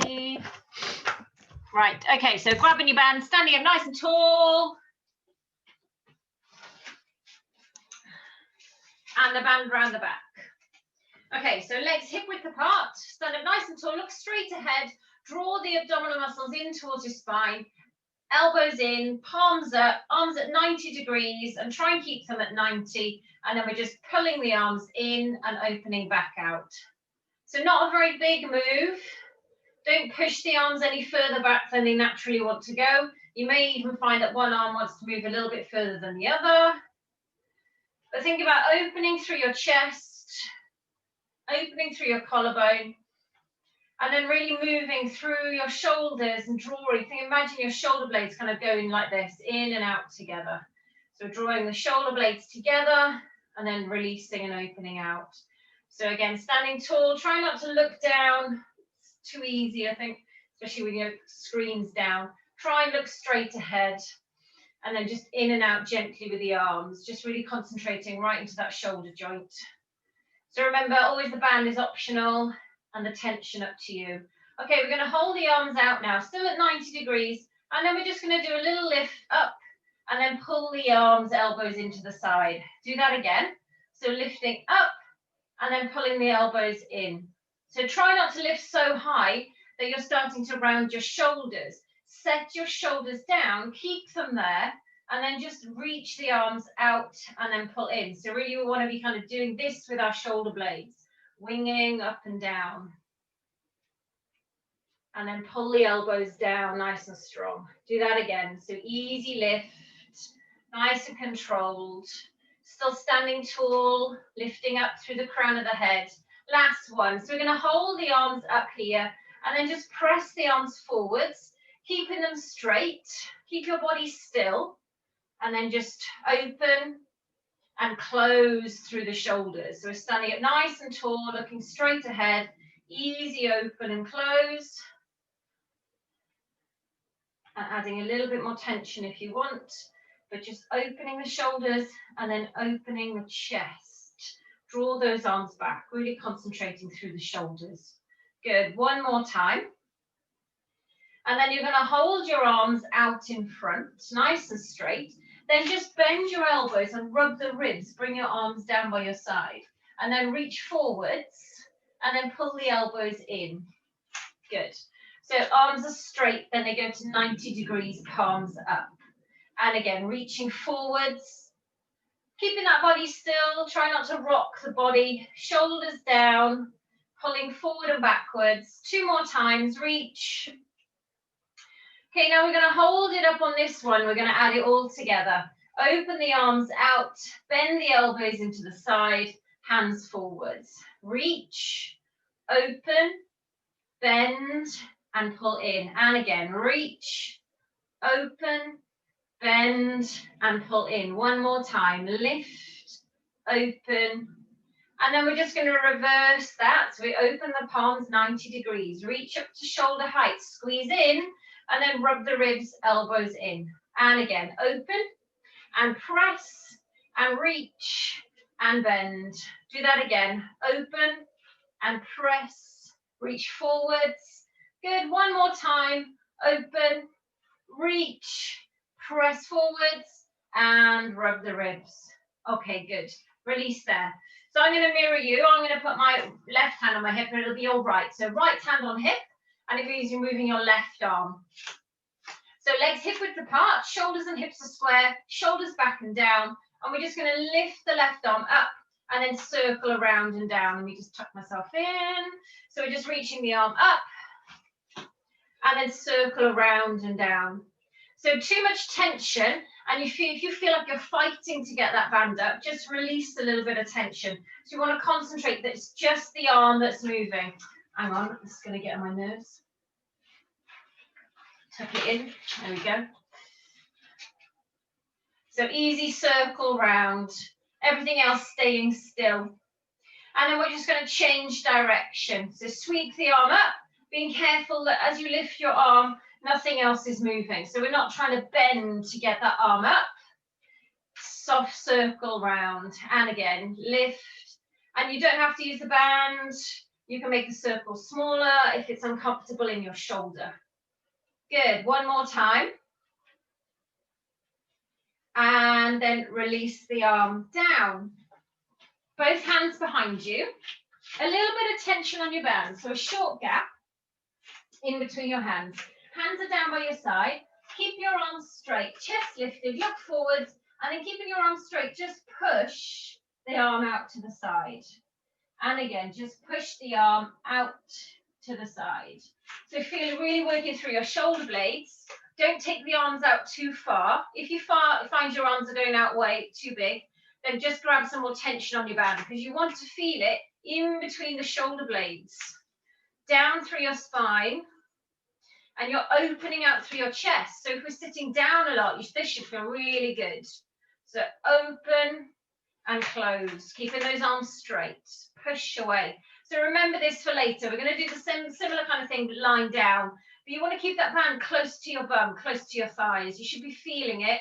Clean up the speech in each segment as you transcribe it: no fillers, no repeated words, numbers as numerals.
see. Right, okay, so grabbing your band, standing up nice and tall. And the band around the back. Okay, so legs hip width apart, stand up nice and tall, look straight ahead, draw the abdominal muscles in towards your spine, elbows in, palms up, arms at 90 degrees, and try and keep them at 90, and then we're just pulling the arms in and opening back out. So not a very big move. Don't push the arms any further back than they naturally want to go. You may even find that one arm wants to move a little bit further than the other. But think about opening through your chest, opening through your collarbone, and then really moving through your shoulders and drawing. Imagine your shoulder blades kind of going like this, in and out together. So drawing the shoulder blades together and then releasing and opening out. So again, standing tall, try not to look down. It's too easy, I think, especially when your screen's down. Try and look straight ahead. And then just in and out gently with the arms, just really concentrating right into that shoulder joint. So remember, always the band is optional and the tension up to you. Okay, we're going to hold the arms out now, still at 90 degrees. And then we're just going to do a little lift up and then pull the arms, elbows into the side. Do that again. So lifting up and then pulling the elbows in. So try not to lift so high that you're starting to round your shoulders. Set your shoulders down, keep them there, and then just reach the arms out and then pull in. So really we want to be kind of doing this with our shoulder blades, winging up and down. And then pull the elbows down nice and strong. Do that again. So easy lift, nice and controlled. Still standing tall, lifting up through the crown of the head. Last one. So we're going to hold the arms up here and then just press the arms forwards, keeping them straight. Keep your body still. And then just open and close through the shoulders. So we're standing up nice and tall, looking straight ahead. Easy open and close. And adding a little bit more tension if you want. But just opening the shoulders and then opening the chest. Draw those arms back, really concentrating through the shoulders. Good, one more time. And then you're going to hold your arms out in front, nice and straight. Then just bend your elbows and rub the ribs. Bring your arms down by your side. And then reach forwards and then pull the elbows in. Good. So arms are straight, then they go to 90 degrees, palms up. And again, reaching forwards, keeping that body still, try not to rock the body, shoulders down, pulling forward and backwards. 2 more times, reach. Okay, now we're going to hold it up on this one. We're going to add it all together. Open the arms out, bend the elbows into the side, hands forwards. Reach, open, bend, and pull in. And again, reach, open, bend, and pull in. One more time. Lift, open, and then we're just going to reverse that. So we open the palms 90 degrees. Reach up to shoulder height. Squeeze in, and then rub the ribs, elbows in. And again, open, and press, and reach, and bend. Do that again. Open, and press, reach forwards. Good. One more time. Open, reach, press forwards and rub the ribs. Okay, good. Release there. So I'm going to mirror you. I'm going to put my left hand on my hip and it'll be all right. So right hand on hip, and it means you're moving your left arm. So legs hip width apart, shoulders and hips are square, shoulders back and down. And we're just going to lift the left arm up and then circle around and down. Let me just tuck myself in. So we're just reaching the arm up and then circle around and down. So too much tension, and if you feel like you're fighting to get that band up, just release a little bit of tension. So you want to concentrate that it's just the arm that's moving. Hang on, this is going to get on my nerves. Tuck it in. There we go. So easy circle round. Everything else staying still. And then we're just going to change direction. So sweep the arm up, being careful that as you lift your arm, nothing else is moving. So we're not trying to bend to get that arm up. Soft circle round. And again, lift. And you don't have to use the band. You can make the circle smaller if it's uncomfortable in your shoulder. Good, one more time. And then release the arm down. Both hands behind you. A little bit of tension on your band, so a short gap in between your hands. Hands are down by your side. Keep your arms straight, chest lifted, look forwards, and then keeping your arms straight, just push the arm out to the side. And again, just push the arm out to the side. So feel really working through your shoulder blades. Don't take the arms out too far. If you find your arms are going out way too big, then just grab some more tension on your band, because you want to feel it in between the shoulder blades, down through your spine, and you're opening out through your chest. So if we're sitting down a lot, this should feel really good. So open and close, keeping those arms straight, push away. So remember this for later. We're going to do the similar kind of thing, but lying down. But you want to keep that band close to your bum, close to your thighs. You should be feeling it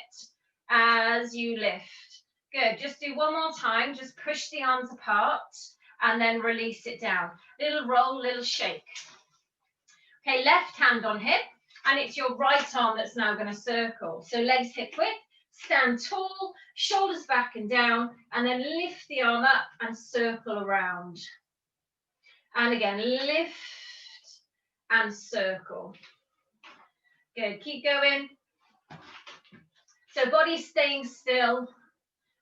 as you lift. Good, just do one more time. Just push the arms apart and then release it down. Little roll, little shake. Okay, left hand on hip, and it's your right arm that's now going to circle. So legs hip width, stand tall, shoulders back and down, and then lift the arm up and circle around. And again, lift and circle. Good, keep going. So body staying still,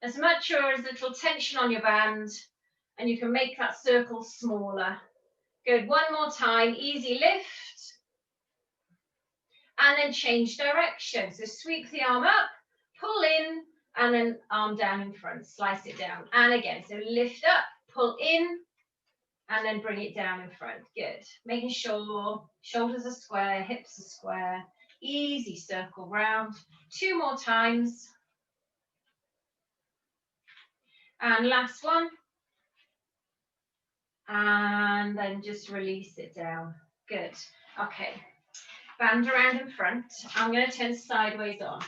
as much or as little tension on your band, and you can make that circle smaller. Good, one more time, easy lift, and then change direction. So sweep the arm up, pull in, and then arm down in front, slice it down. And again, so lift up, pull in, and then bring it down in front. Good, making sure shoulders are square, hips are square, easy circle round. Two more times. And last one. And then just release it down. Good. Okay. Band around in front. I'm going to turn sideways on.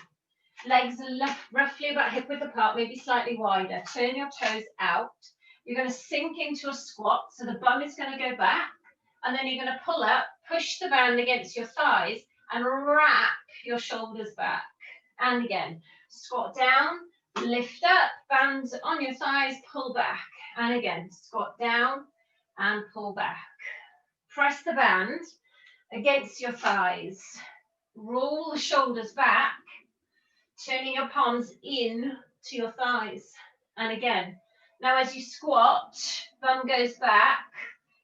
Legs are roughly about hip width apart, maybe slightly wider. Turn your toes out. You're going to sink into a squat. So the bum is going to go back. And then you're going to pull up, push the band against your thighs, and wrap your shoulders back. And again, squat down, lift up, bands on your thighs, pull back. And again, squat down and pull back. Press the band against your thighs. Roll the shoulders back, turning your palms in to your thighs. And again, now as you squat, bum goes back,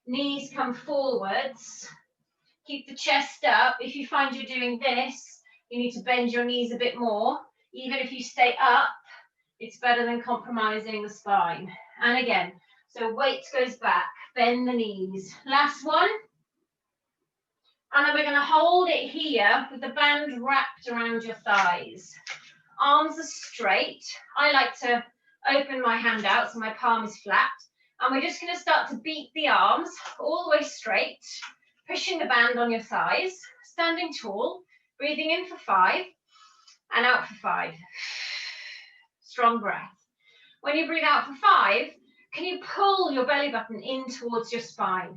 knees come forwards. Keep the chest up. If you find you're doing this, you need to bend your knees a bit more. Even if you stay up, it's better than compromising the spine. And again, so weight goes back, bend the knees. Last one. And then we're going to hold it here with the band wrapped around your thighs. Arms are straight. I like to open my hand out so my palm is flat. And we're just going to start to beat the arms all the way straight, pushing the band on your thighs, standing tall, breathing in for 5 and out for 5. Strong breath. When you breathe out for 5, can you pull your belly button in towards your spine?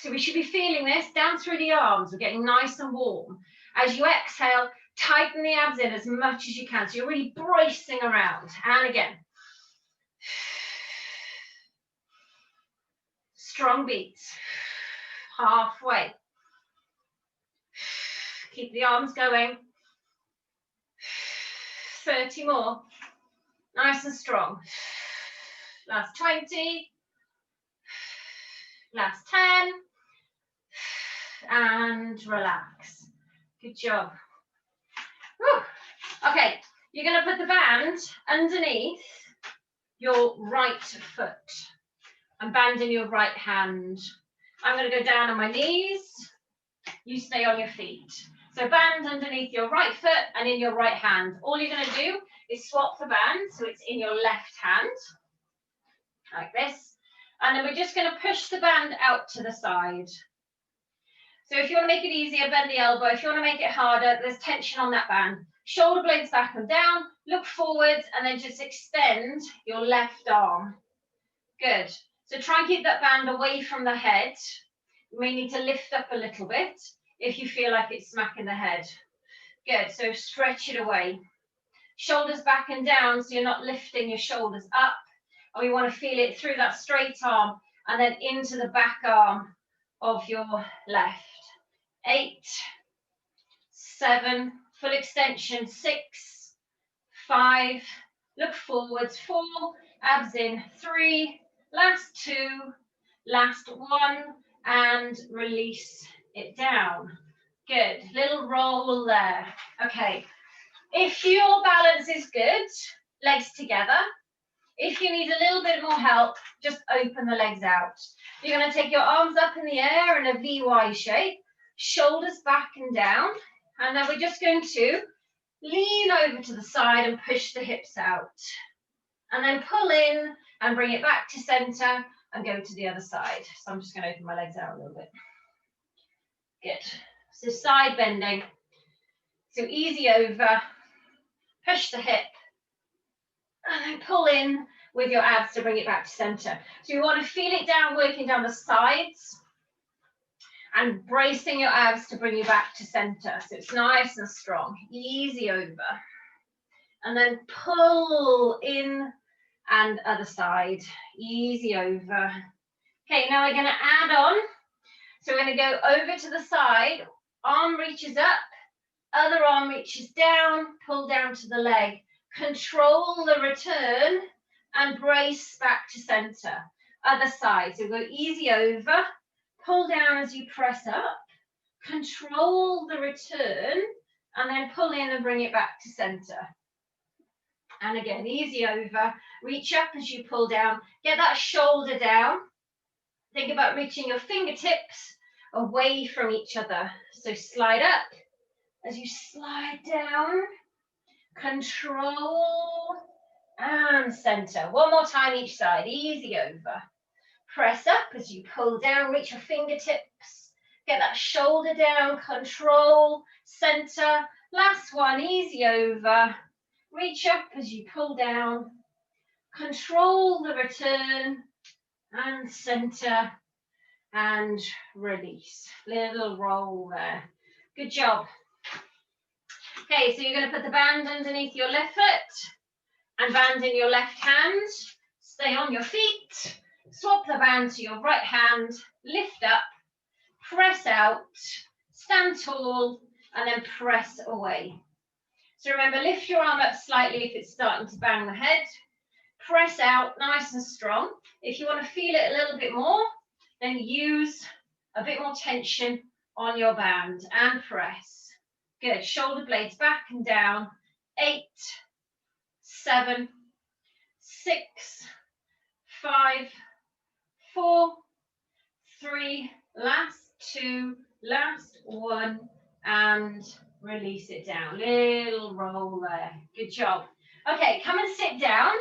So we should be feeling this down through the arms. We're getting nice and warm. As you exhale, tighten the abs in as much as you can. So you're really bracing around. And again. Strong beats. Halfway. Keep the arms going. 30 more. Nice and strong. Last 20. Last 10. And relax. Good job. Whew. Okay, you're going to put the band underneath your right foot and band in your right hand. I'm going to go down on my knees. You stay on your feet. So band underneath your right foot and in your right hand. All you're going to do is swap the band so it's in your left hand, like this. And then we're just going to push the band out to the side. So if you want to make it easier, bend the elbow. If you want to make it harder, there's tension on that band. Shoulder blades back and down, look forwards, and then just extend your left arm. Good. So try and keep that band away from the head. You may need to lift up a little bit if you feel like it's smacking the head. Good, so stretch it away. Shoulders back and down, so you're not lifting your shoulders up. And we want to feel it through that straight arm and then into the back arm of your left. 8, 7, full extension, 6, 5, look forwards, 4, abs in, 3, last 2, last 1, and release it down. Good, little roll there. Okay, if your balance is good, legs together. If you need a little bit more help, just open the legs out. You're going to take your arms up in the air in a VY shape, shoulders back and down, and then we're just going to lean over to the side and push the hips out. And then pull in and bring it back to center and go to the other side. So I'm just going to open my legs out a little bit. Good. So side bending. So easy over, push the hip, and then pull in with your abs to bring it back to center. So you want to feel it down, working down the sides and bracing your abs to bring you back to center. So it's nice and strong, easy over. And then pull in and other side, easy over. Okay, now we're going to add on. So we're going to go over to the side, arm reaches up, other arm reaches down, pull down to the leg. Control the return and brace back to center. Other side, so go easy over, pull down as you press up, control the return, and then pull in and bring it back to center. And again, easy over, reach up as you pull down, get that shoulder down. Think about reaching your fingertips away from each other. So slide up as you slide down, control and center. One more time each side, easy over. Press up as you pull down, reach your fingertips, get that shoulder down, control, center. Last one, easy over. Reach up as you pull down, control the return and center and release. Little roll there. Good job. Okay, so you're going to put the band underneath your left foot and band in your left hand. Stay on your feet. Swap the band to your right hand. Lift up, press out, stand tall, and then press away. So remember, lift your arm up slightly if it's starting to bang the head. Press out nice and strong. If you want to feel it a little bit more, then use a bit more tension on your band and press. Good. Shoulder blades back and down. 8, 7, 6, 5, 4, 3, last 2, last 1, and release it down. Little roll there. Good job. Okay, come and sit down.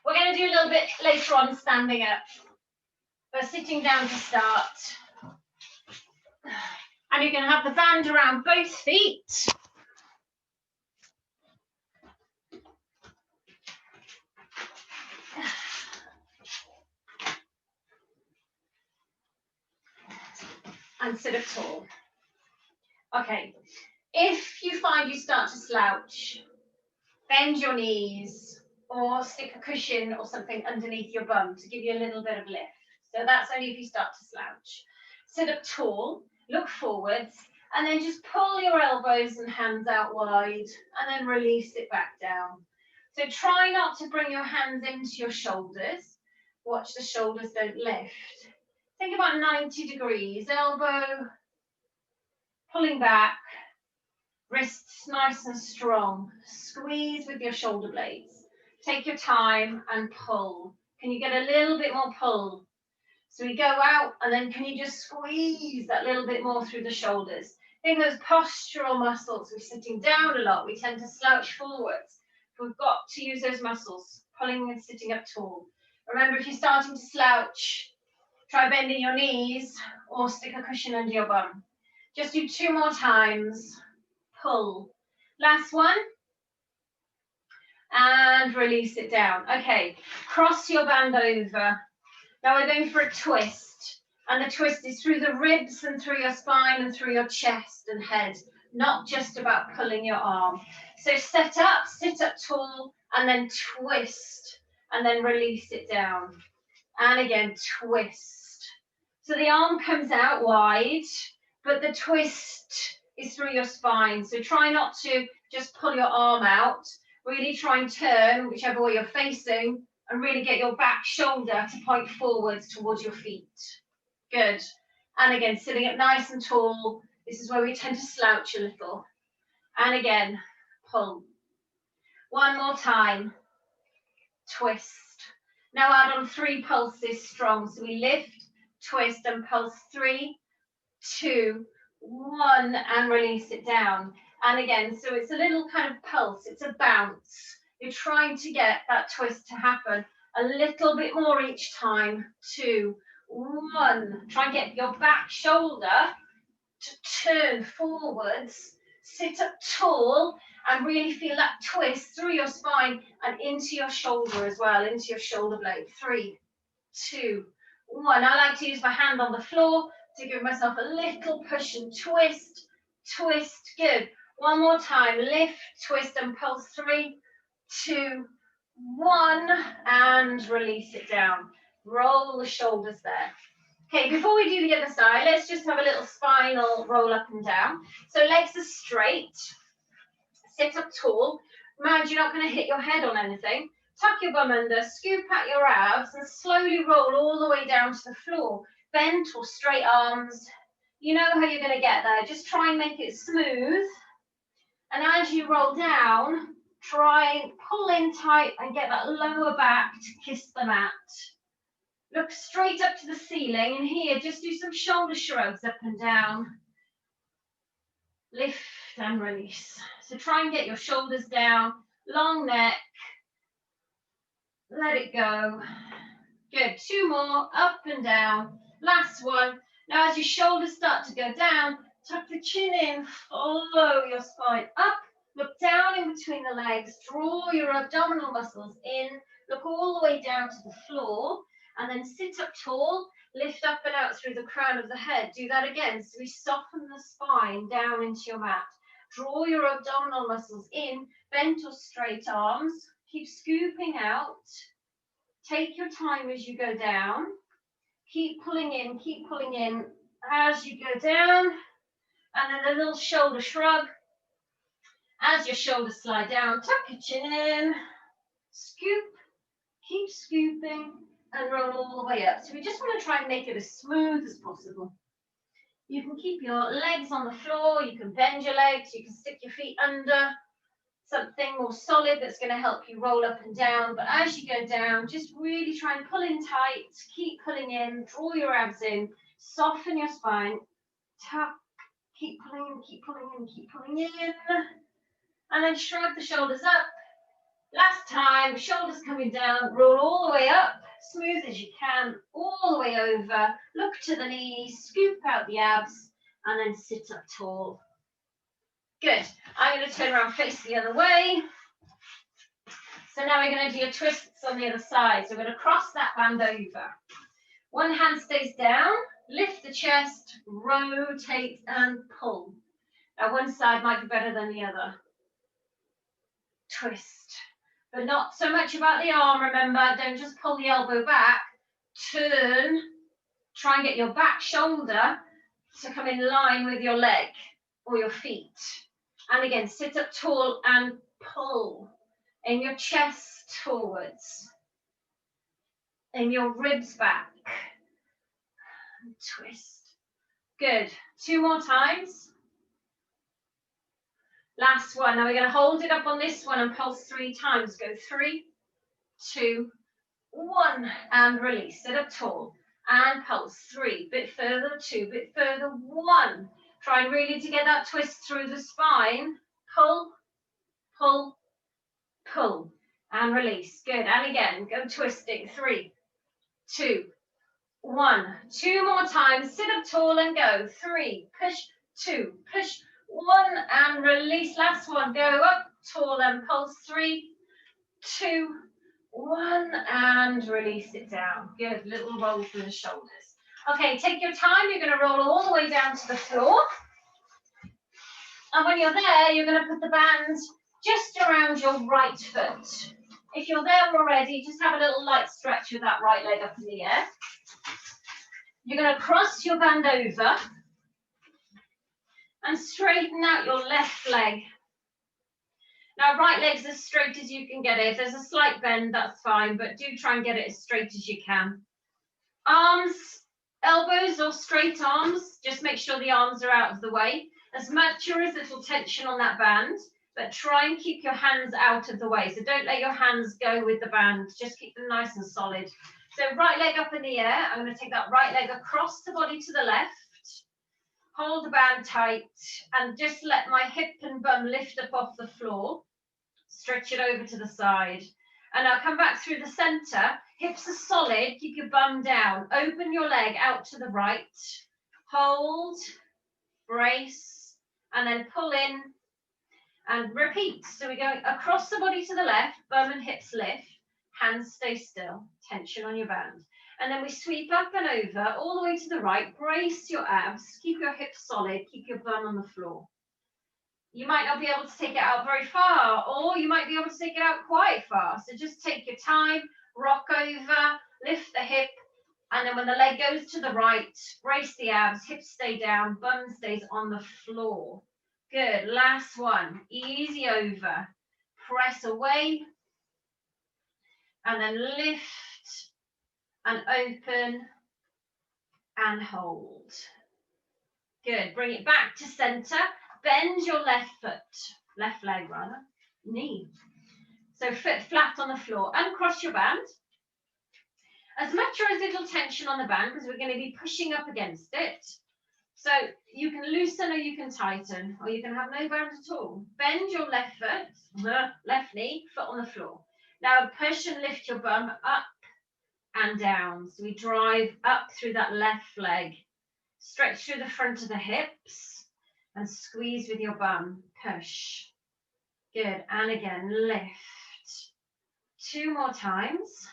We're going to do a little bit later on standing up, but sitting down to start. And you're going to have the band around both feet. And sit up tall. Okay, if you find you start to slouch, bend your knees or stick a cushion or something underneath your bum to give you a little bit of lift. So that's only if you start to slouch. Sit up tall, look forwards, and then just pull your elbows and hands out wide and then release it back down. So try not to bring your hands into your shoulders. Watch the shoulders don't lift. Think about 90 degrees, elbow pulling back, wrists nice and strong. Squeeze with your shoulder blades. Take your time and pull. Can you get a little bit more pull? So we go out and then can you just squeeze that little bit more through the shoulders? Think those postural muscles. We're sitting down a lot. We tend to slouch forwards. We've got to use those muscles, pulling and sitting up tall. Remember, if you're starting to slouch, try bending your knees or stick a cushion under your bum. Just do 2 more times. Pull. Last one. and release it down. Okay, cross your band over. Now we're going for a twist, and the twist is through the ribs and through your spine and through your chest and head, not just about pulling your arm. So sit up tall, and then twist, and then release it down. And again, twist. So the arm comes out wide, but the twist is through your spine. So try not to just pull your arm out. Really try and turn whichever way you're facing, and really get your back shoulder to point forwards towards your feet. Good. And again, sitting up nice and tall. This is where we tend to slouch a little. And again, pull. One more time. Twist. Now add on 3 pulses strong. So we lift, twist, and pulse. 3, 2, 1, and release it down. And again, so it's a little kind of pulse. It's a bounce. You're trying to get that twist to happen a little bit more each time. 2, 1. Try and get your back shoulder to turn forwards. Sit up tall and really feel that twist through your spine and into your shoulder as well, into your shoulder blade. 3, 2, 1. I like to use my hand on the floor to give myself a little push and twist, twist. Good. One more time. Lift, twist, and pulse. 3, 2, 1, and release it down. Roll the shoulders there. Okay, before we do the other side, let's just have a little spinal roll up and down. So legs are straight. Sit up tall. Mind you're not going to hit your head on anything. Tuck your bum under, scoop at your abs, and slowly roll all the way down to the floor. Bent or straight arms. You know how you're going to get there. Just try and make it smooth. And as you roll down, try and pull in tight and get that lower back to kiss the mat. Look straight up to the ceiling, and here, just do some shoulder shrugs up and down. Lift and release. So try and get your shoulders down, long neck. Let it go. Good. 2 more, up and down. Last one. Now as your shoulders start to go down, tuck the chin in, follow your spine up, look down in between the legs, draw your abdominal muscles in, look all the way down to the floor, and then sit up tall, lift up and out through the crown of the head. Do that again. So we soften the spine down into your mat. Draw your abdominal muscles in, bent or straight arms. Keep scooping out. Take your time as you go down. Keep pulling in as you go down. And then a little shoulder shrug. As your shoulders slide down, tuck your chin in. Scoop. Keep scooping. And roll all the way up. So we just want to try and make it as smooth as possible. You can keep your legs on the floor, you can bend your legs, you can stick your feet under something more solid that's going to help you roll up and down. But as you go down, just really try and pull in tight, keep pulling in, draw your abs in, soften your spine, tuck, keep pulling in, keep pulling in, keep pulling in, and then shrug the shoulders up. Last time, shoulders coming down, roll all the way up, smooth as you can, all the way over, look to the knees, scoop out the abs, and then sit up tall. Good. I'm going to turn around, face the other way. So now we're going to do your twists on the other side. So we're going to cross that band over. One hand stays down, lift the chest, rotate and pull. Now one side might be better than the other. Twist. But not so much about the arm, remember, don't just pull the elbow back, turn, try and get your back shoulder to come in line with your leg or your feet. And again, sit up tall and pull in your chest forwards, in your ribs back, and twist. Good. 2 more times. Last one. Now we're going to hold it up on this one and pulse 3 times. Go 3, 2, 1, and release. Sit up tall and pulse 3. Bit further, 2, bit further, 1. Try really to get that twist through the spine. Pull, pull, pull, and release. Good. And again, go twisting. 3, 2, 1. 2 more times. Sit up tall and go. 3, push, 2, push, 1, and release. Last one. Go up tall and pulse. 3, 2, 1, and release it down. Good, little roll through the shoulders. Okay, take your time. You're going to roll all the way down to the floor. And when you're there, you're going to put the band just around your right foot. If you're there already, just have a little light stretch with that right leg up in the air. You're going to cross your band over and straighten out your left leg. Now, right leg's as straight as you can get it. If there's a slight bend, that's fine, but do try and get it as straight as you can. Arms, elbows or straight arms, just make sure the arms are out of the way. As much or as little tension on that band, but try and keep your hands out of the way. So don't let your hands go with the band, just keep them nice and solid. So right leg up in the air, I'm going to take that right leg across the body to the left. Hold the band tight and just let my hip and bum lift up off the floor. Stretch it over to the side. And I'll come back through the center. Hips are solid. Keep your bum down. Open your leg out to the right. Hold, brace, and then pull in and repeat. So we're going across the body to the left. Bum and hips lift. Hands stay still. Tension on your band. And then we sweep up and over, all the way to the right. Brace your abs, keep your hips solid, keep your bum on the floor. You might not be able to take it out very far, or you might be able to take it out quite far. So just take your time, rock over, lift the hip, and then when the leg goes to the right, brace the abs, hips stay down, bum stays on the floor. Good, last one, easy over. Press away, and then lift, and open and hold. Good. Bring it back to center. Bend your left foot, left leg rather, knee. So foot flat on the floor. Uncross your band. As much or as little tension on the band because we're going to be pushing up against it. So you can loosen or you can tighten or you can have no band at all. Bend your left foot, left knee, foot on the floor. Now push and lift your bum up and down. So we drive up through that left leg. Stretch through the front of the hips and squeeze with your bum. Push. Good. And again, lift. 2 more times.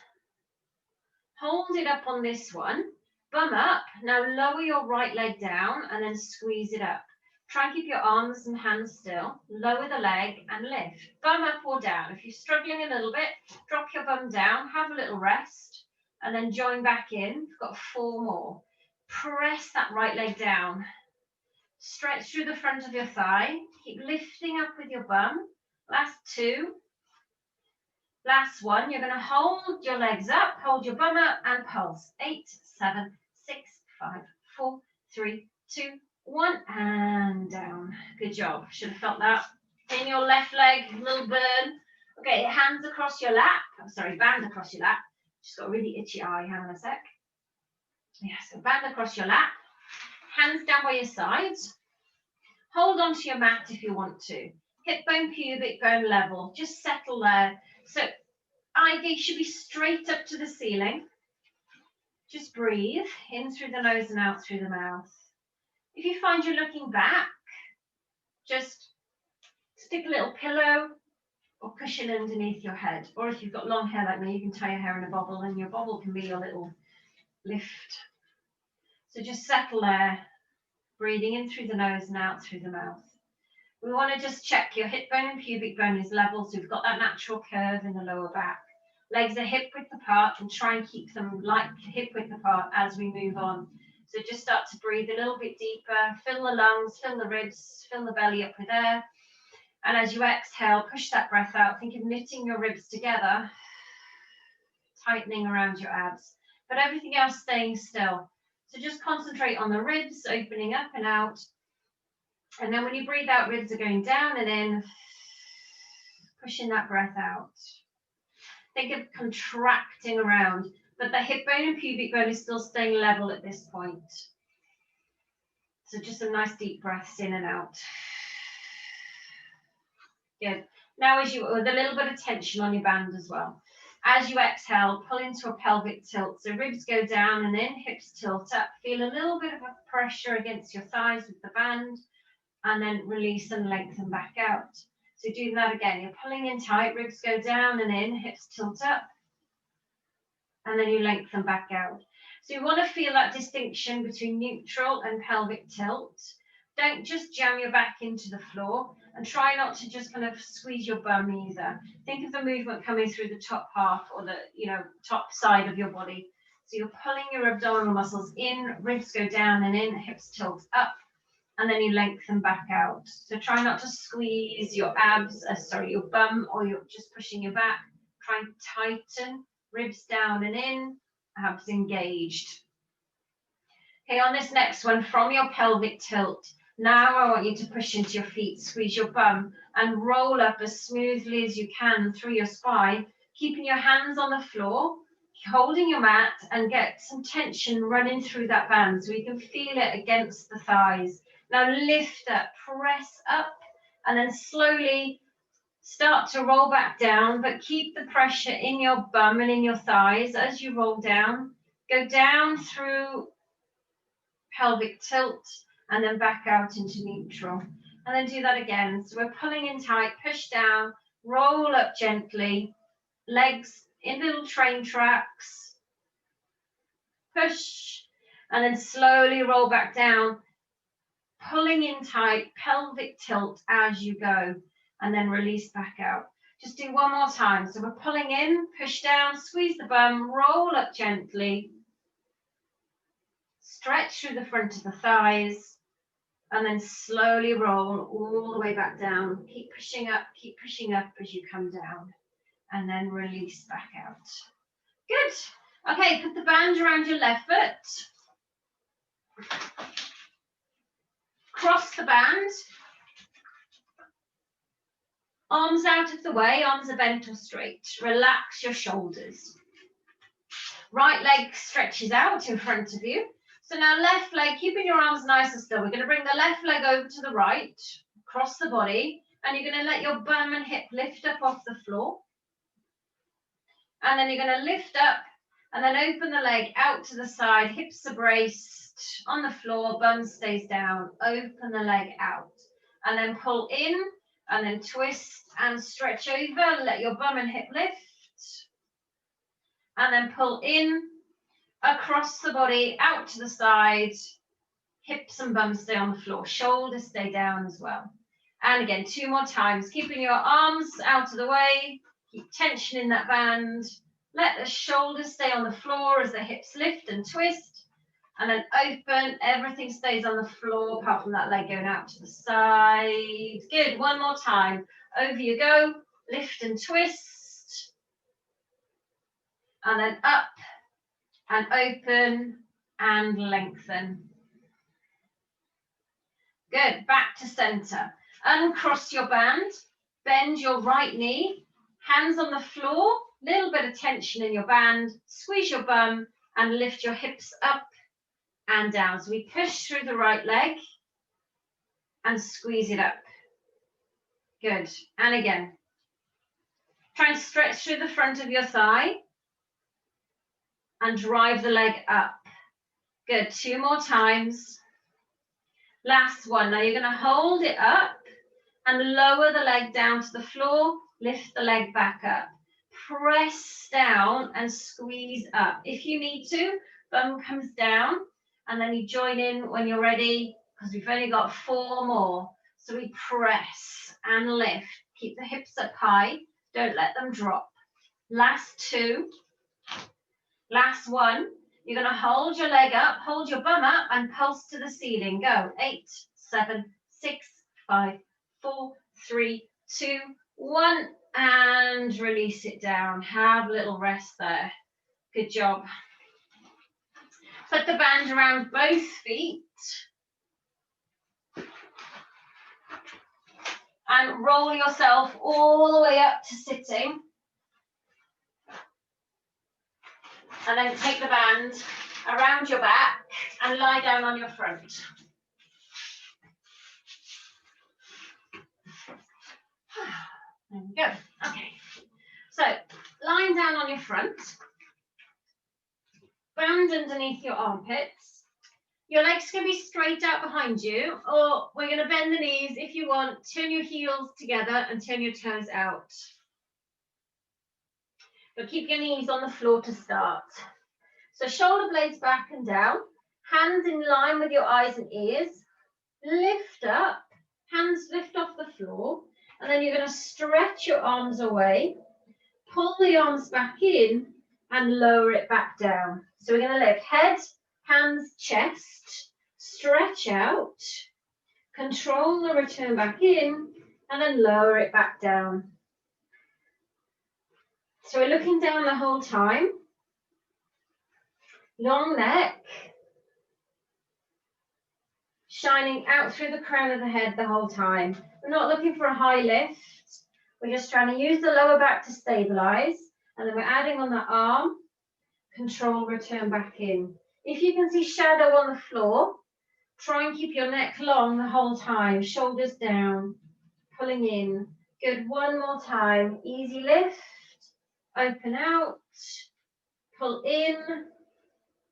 Hold it up on this one. Bum up. Now lower your right leg down and then squeeze it up. Try and keep your arms and hands still. Lower the leg and lift. Bum up or down. If you're struggling a little bit, drop your bum down. Have a little rest. And then join back in. We've got 4 more. Press that right leg down. Stretch through the front of your thigh. Keep lifting up with your bum. Last 2. Last 1. You're going to hold your legs up, hold your bum up and pulse. 8, 7, 6, 5, 4, 3, 2, 1 and down. Good job. Should have felt that in your left leg, a little burn. Okay, hands across your lap. I'm sorry, band across your lap. Just got a really itchy eye. Hang on a sec. Yeah, so band across your lap. Hands down by your sides. Hold onto your mat if you want to. Hip bone, pubic bone level. Just settle there. So eye gaze should be straight up to the ceiling. Just breathe in through the nose and out through the mouth. If you find you're looking back, just stick a little pillow or cushion underneath your head. Or if you've got long hair like me, you can tie your hair in a bobble and your bobble can be your little lift. So just settle there, breathing in through the nose and out through the mouth. We want to just check your hip bone and pubic bone is level, so we've got that natural curve in the lower back. Legs are hip width apart and try and keep them like hip width apart as we move on. So just start to breathe a little bit deeper, fill the lungs, fill the ribs, fill the belly up with air. And as you exhale, push that breath out. Think of knitting your ribs together, tightening around your abs, but everything else staying still. So just concentrate on the ribs, opening up and out. And then when you breathe out, ribs are going down and in, pushing that breath out. Think of contracting around, but the hip bone and pubic bone is still staying level at this point. So just some nice deep breaths in and out. Good. Now with a little bit of tension on your band as well. As you exhale, pull into a pelvic tilt. So ribs go down and then hips tilt up. Feel a little bit of a pressure against your thighs with the band and then release and lengthen back out. So do that again. You're pulling in tight, ribs go down and in, hips tilt up, and then you lengthen back out. So you want to feel that distinction between neutral and pelvic tilt. Don't just jam your back into the floor, and try not to just kind of squeeze your bum either. Think of the movement coming through the top half or the top side of your body. So you're pulling your abdominal muscles in, ribs go down and in, hips tilt up, and then you lengthen back out. So try not to squeeze your abs, your bum, or you're just pushing your back. Try and tighten, ribs down and in, abs engaged. Okay, on this next one, from your pelvic tilt, now I want you to push into your feet, squeeze your bum, and roll up as smoothly as you can through your spine, keeping your hands on the floor, holding your mat, and get some tension running through that band so you can feel it against the thighs. Now lift up, press up, and then slowly start to roll back down, but keep the pressure in your bum and in your thighs as you roll down. Go down through pelvic tilt and then back out into neutral. And then do that again. So we're pulling in tight, push down, roll up gently, legs in little train tracks, push, and then slowly roll back down, pulling in tight, pelvic tilt as you go, and then release back out. Just do one more time. So we're pulling in, push down, squeeze the bum, roll up gently, stretch through the front of the thighs, and then slowly roll all the way back down. Keep pushing up as you come down, and then release back out. Good. Okay, put the band around your left foot. Cross the band. Arms out of the way, arms are bent or straight. Relax your shoulders. Right leg stretches out in front of you. So now left leg, keeping your arms nice and still. We're going to bring the left leg over to the right, across the body, and you're going to let your bum and hip lift up off the floor. And then you're going to lift up and then open the leg out to the side, hips are braced on the floor, bum stays down, open the leg out. And then pull in and then twist and stretch over, let your bum and hip lift. And then pull in, across the body, out to the side, hips and bum stay on the floor, shoulders stay down as well. And again, 2 more times, keeping your arms out of the way, keep tension in that band, let the shoulders stay on the floor as the hips lift and twist, and then open, everything stays on the floor apart from that leg going out to the side. Good, 1 more time, over you go, lift and twist, and then up, and open and lengthen. Good, back to center. Uncross your band, bend your right knee, hands on the floor, little bit of tension in your band, squeeze your bum and lift your hips up and down. So we push through the right leg and squeeze it up. Good, and again. Try and stretch through the front of your thigh and drive the leg up. Good, 2 more times. Last one. Now you're going to hold it up and lower the leg down to the floor, lift the leg back up. Press down and squeeze up. If you need to, bum comes down and then you join in when you're ready because we've only got 4 more. So we press and lift. Keep the hips up high. Don't let them drop. Last 2. Last 1. You're going to hold your leg up, hold your bum up and pulse to the ceiling. Go. 8, 7, 6, 5, 4, 3, 2, 1. And release it down. Have a little rest there. Good job. Put the band around both feet. And roll yourself all the way up to sitting. And then take the band around your back and lie down on your front. There we go. Okay. So, lying down on your front, band underneath your armpits. Your legs can be straight out behind you, or we're going to bend the knees if you want. Turn your heels together and turn your toes out. But keep your knees on the floor to start. So shoulder blades back and down, hands in line with your eyes and ears. Lift up, hands lift off the floor, and then you're going to stretch your arms away, pull the arms back in, and lower it back down. So we're going to lift head, hands, chest, stretch out, control the return back in, and then lower it back down. So we're looking down the whole time. Long neck, shining out through the crown of the head the whole time. We're not looking for a high lift. We're just trying to use the lower back to stabilize. And then we're adding on the arm, control, return back in. If you can see shadow on the floor, try and keep your neck long the whole time. Shoulders down, pulling in. Good, one more time. Easy lift, open out, pull in,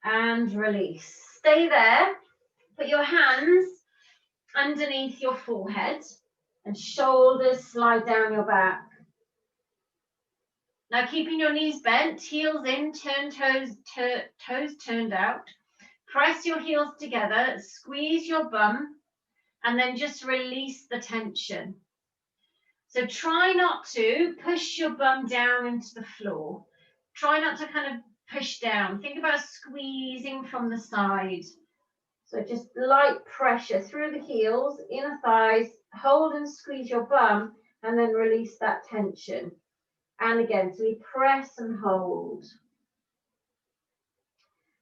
and release. Stay there. Put your hands underneath your forehead and shoulders slide down your back. Now keeping your knees bent, heels in, turn toes turned out. Press your heels together, squeeze your bum, and then just release the tension. So try not to push your bum down into the floor. Try not to kind of push down. Think about squeezing from the side. So just light pressure through the heels, inner thighs, hold and squeeze your bum, and then release that tension. And again, so we press and hold.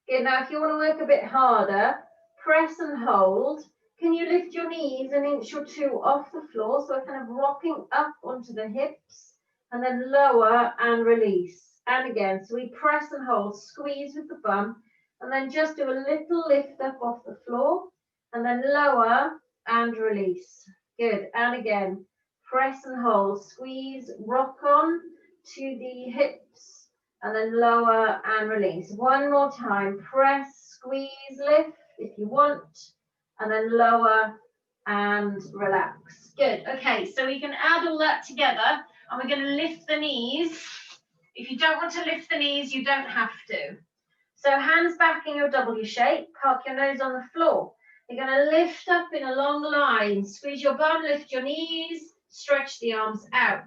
Good, now if you want to work a bit harder, press and hold. Can you lift your knees an inch or two off the floor? So we're kind of rocking up onto the hips, and then lower and release. And again, so we press and hold, squeeze with the bum, and then just do a little lift up off the floor, and then lower and release. Good, and again, press and hold, squeeze, rock on to the hips, and then lower and release. One more time, press, squeeze, lift if you want, and then lower and relax. Good, okay, so we can add all that together, and we're going to lift the knees. If you don't want to lift the knees, you don't have to. So hands back in your W shape, park your nose on the floor. You're going to lift up in a long line, squeeze your bum, lift your knees, stretch the arms out.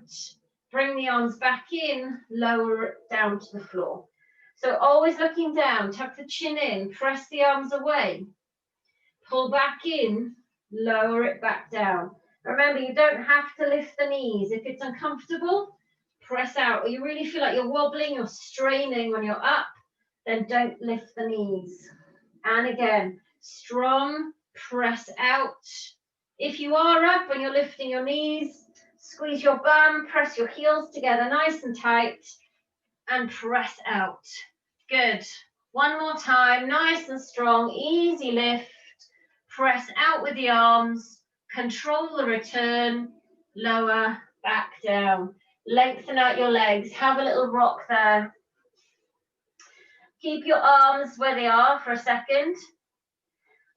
Bring the arms back in, lower it down to the floor. So always looking down, tuck the chin in, press the arms away. Pull back in, lower it back down. Remember, you don't have to lift the knees. If it's uncomfortable, press out. Or you really feel like you're wobbling, you're straining when you're up, then don't lift the knees. And again, strong, press out. If you are up and you're lifting your knees, squeeze your bum, press your heels together nice and tight, and press out. Good. One more time, nice and strong, easy lift. Press out with the arms, control the return, lower, back down. Lengthen out your legs, have a little rock there. Keep your arms where they are for a second.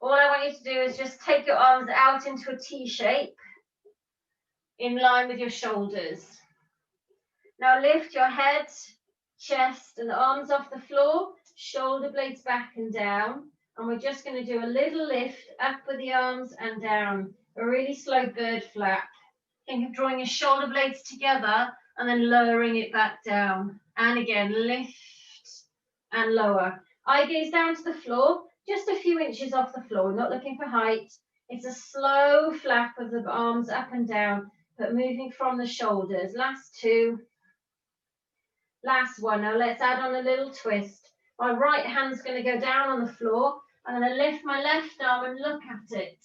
All I want you to do is just take your arms out into a T shape in line with your shoulders. Now lift your head, chest and arms off the floor, shoulder blades back and down. And we're just going to do a little lift up with the arms and down. A really slow bird flap. Think of drawing your shoulder blades together and then lowering it back down. And again, lift and lower. Eye gaze down to the floor, just a few inches off the floor. We're not looking for height. It's a slow flap of the arms up and down, but moving from the shoulders. Last two. Last one. Now let's add on a little twist. My right hand's going to go down on the floor. I'm going to lift my left arm and look at it.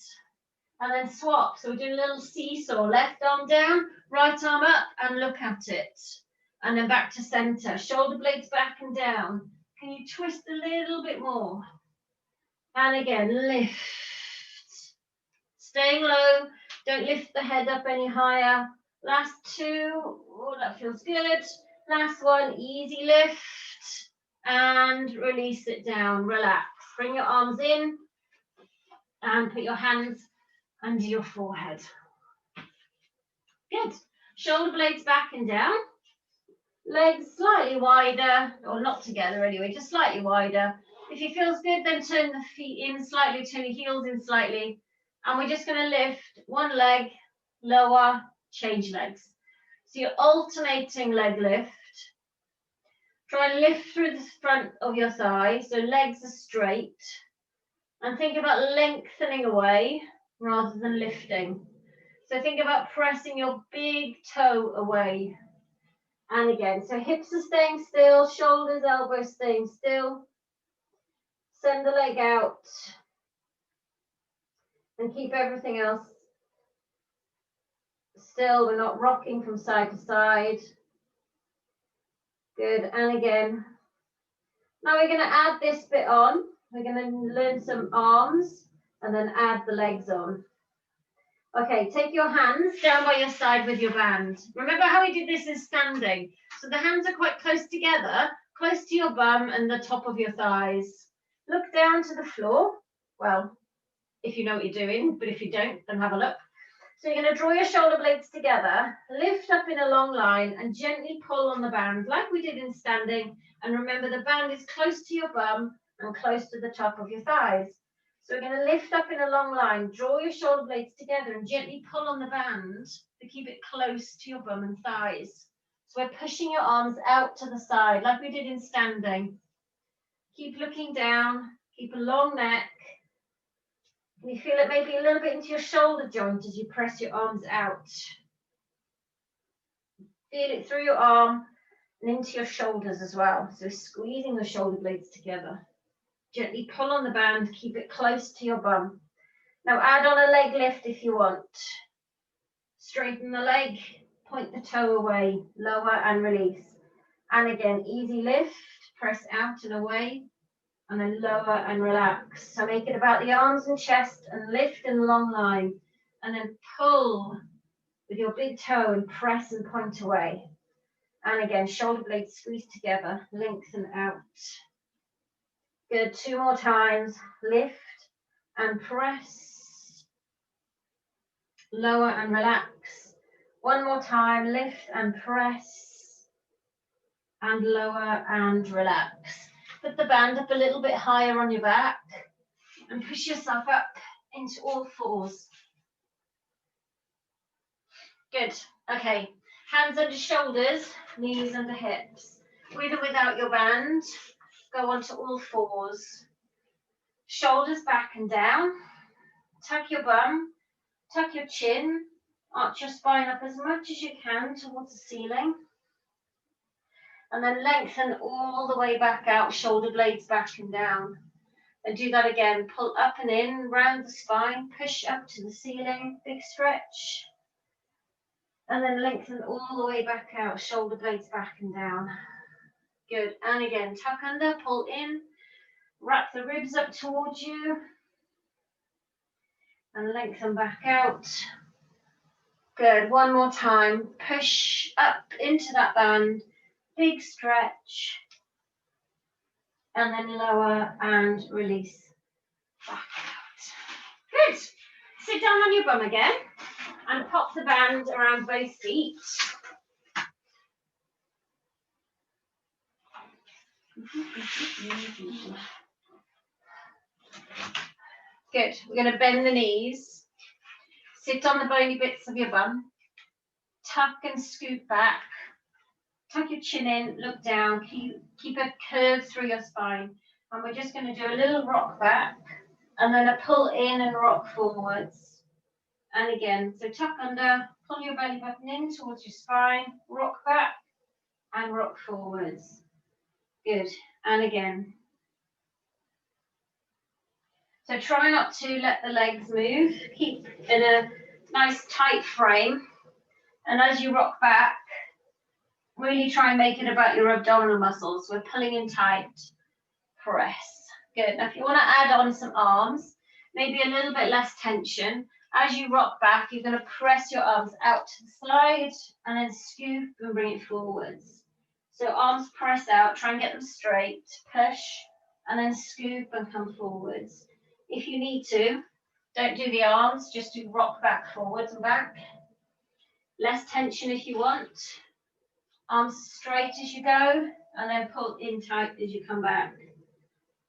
And then swap. So we're doing a little seesaw. Left arm down, right arm up and look at it. And then back to center. Shoulder blades back and down. Can you twist a little bit more? And again, lift. Staying low. Don't lift the head up any higher. Last two. Oh, that feels good. Last one, easy lift. And release it down. Relax. Bring your arms in. And put your hands under your forehead. Good. Shoulder blades back and down. Legs slightly wider, or not together anyway, just slightly wider. If it feels good, then turn the feet in slightly, turn your heels in slightly. And we're just going to lift one leg, lower, change legs. So you're alternating leg lift. Try and lift through the front of your thigh, so legs are straight. And think about lengthening away rather than lifting. So think about pressing your big toe away. And again, so hips are staying still, shoulders, elbows staying still. Send the leg out. And keep everything else still. We're not rocking from side to side. Good, and again. Now we're going to add this bit on. We're going to learn some arms and then add the legs on. Okay, take your hands down by your side with your band. Remember how we did this in standing? So the hands are quite close together, close to your bum and the top of your thighs. Look down to the floor. Well, if you know what you're doing, but if you don't, then have a look. So you're going to draw your shoulder blades together, lift up in a long line and gently pull on the band like we did in standing. And remember the band is close to your bum and close to the top of your thighs. So we're going to lift up in a long line, draw your shoulder blades together and gently pull on the band to keep it close to your bum and thighs. So we're pushing your arms out to the side like we did in standing. Keep looking down, keep a long neck. Can you feel it maybe a little bit into your shoulder joint as you press your arms out? Feel it through your arm and into your shoulders as well. So squeezing the shoulder blades together. Gently pull on the band, keep it close to your bum. Now add on a leg lift if you want. Straighten the leg, point the toe away, lower and release. And again, easy lift, press out and away, and then lower and relax. So make it about the arms and chest and lift in a long line. And then pull with your big toe and press and point away. And again, shoulder blades squeeze together, lengthen out. Good, 2 more times. Lift and press. Lower and relax. 1 more time. Lift and press. And lower and relax. Put the band up a little bit higher on your back. And push yourself up into all fours. Good. Okay. Hands under shoulders, knees under hips. With or without your band. Go onto all fours. Shoulders back and down. Tuck your bum. Tuck your chin. Arch your spine up as much as you can towards the ceiling. And then lengthen all the way back out, shoulder blades back and down. And do that again. Pull up and in, round the spine. Push up to the ceiling. Big stretch. And then lengthen all the way back out, shoulder blades back and down. Good. And again, tuck under, pull in. Wrap the ribs up towards you. And lengthen back out. Good. 1 more time. Push up into that band. Big stretch. And then lower and release back out. Good. Sit down on your bum again. And pop the band around both feet. Good. We're going to bend the knees. Sit on the bony bits of your bum. Tuck and scoot back. Tuck your chin in, look down. Keep a curve through your spine. And we're just going to do a little rock back. And then a pull in and rock forwards. And again, so tuck under, pull your belly button in towards your spine, rock back and rock forwards. Good. And again. So try not to let the legs move. Keep in a nice tight frame. And as you rock back, really try and make it about your abdominal muscles. We're pulling in tight. Press. Good. Now if you want to add on some arms, maybe a little bit less tension. As you rock back, you're going to press your arms out to the side and then scoop and bring it forwards. So arms press out, try and get them straight, push, and then scoop and come forwards. If you need to, Don't do the arms, just do rock back, forwards and back. Less tension if you want. Arms straight as you go, and then pull in tight as you come back.